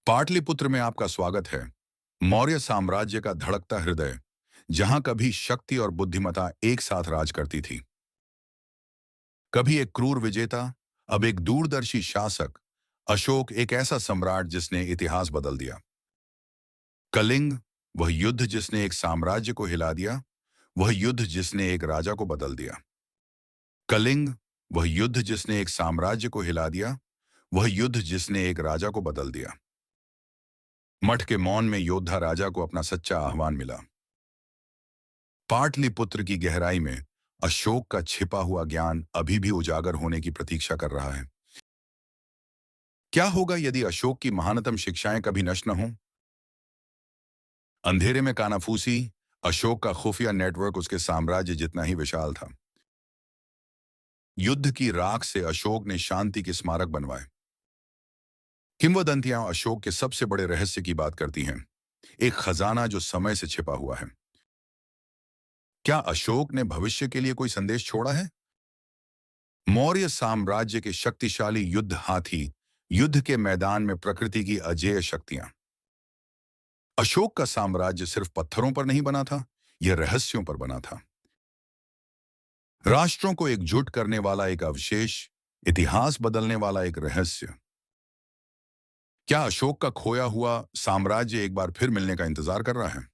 पाटलिपुत्र में आपका स्वागत है। मौर्य साम्राज्य का धड़कता हृदय, जहां कभी शक्ति और बुद्धिमत्ता एक साथ राज करती थी। कभी एक क्रूर विजेता, अब एक दूरदर्शी शासक। अशोक एक ऐसा सम्राट जिसने इतिहास बदल दिया। कलिंग, वह युद्ध जिसने एक साम्राज्य को हिला दिया। वह युद्ध जिसने एक राजा को बदल दिया। कलिंग, वह युद्ध जिसने एक साम्राज्य को हिला दिया। वह युद्ध जिसने एक राजा को बदल दिया। मठ के मौन में योद्धा राजा को अपना सच्चा आह्वान मिला। पाटलिपुत्र की गहराई में अशोक का छिपा हुआ ज्ञान अभी भी उजागर होने की प्रतीक्षा कर रहा है। क्या होगा यदि अशोक की महानतम शिक्षाएं कभी नष्ट न हों? अंधेरे में कानाफूसी, अशोक का खुफिया नेटवर्क उसके साम्राज्य जितना ही विशाल था। युद्ध की राख से अशोक ने शांति के स्मारक बनवाए। किंवदंतियां अशोक के सबसे बड़े रहस्य की बात करती हैं, एक खजाना जो समय से छिपा हुआ है। क्या अशोक ने भविष्य के लिए कोई संदेश छोड़ा है? मौर्य साम्राज्य के शक्तिशाली युद्ध हाथी, युद्ध के मैदान में प्रकृति की अजेय शक्तियां। अशोक का साम्राज्य सिर्फ पत्थरों पर नहीं बना था, यह रहस्यों पर बना था। राष्ट्रों को एकजुट करने वाला एक अवशेष, इतिहास बदलने वाला एक रहस्य। क्या अशोक का खोया हुआ साम्राज्य एक बार फिर मिलने का इंतजार कर रहा है?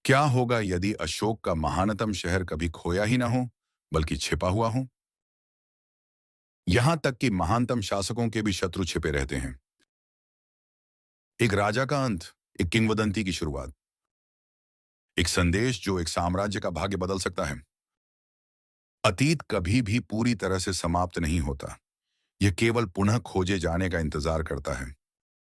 क्या होगा यदि अशोक का महानतम शहर कभी खोया ही ना हो, बल्कि छिपा हुआ हो? यहां तक कि महानतम शासकों के भी शत्रु छिपे रहते हैं। एक राजा का अंत, एक किंवदंती की शुरुआत, एक संदेश जो एक साम्राज्य का भाग्य बदल सकता है। अतीत कभी भी पूरी तरह से समाप्त नहीं होता, यह केवल पुनः खोजे जाने का इंतजार करता है।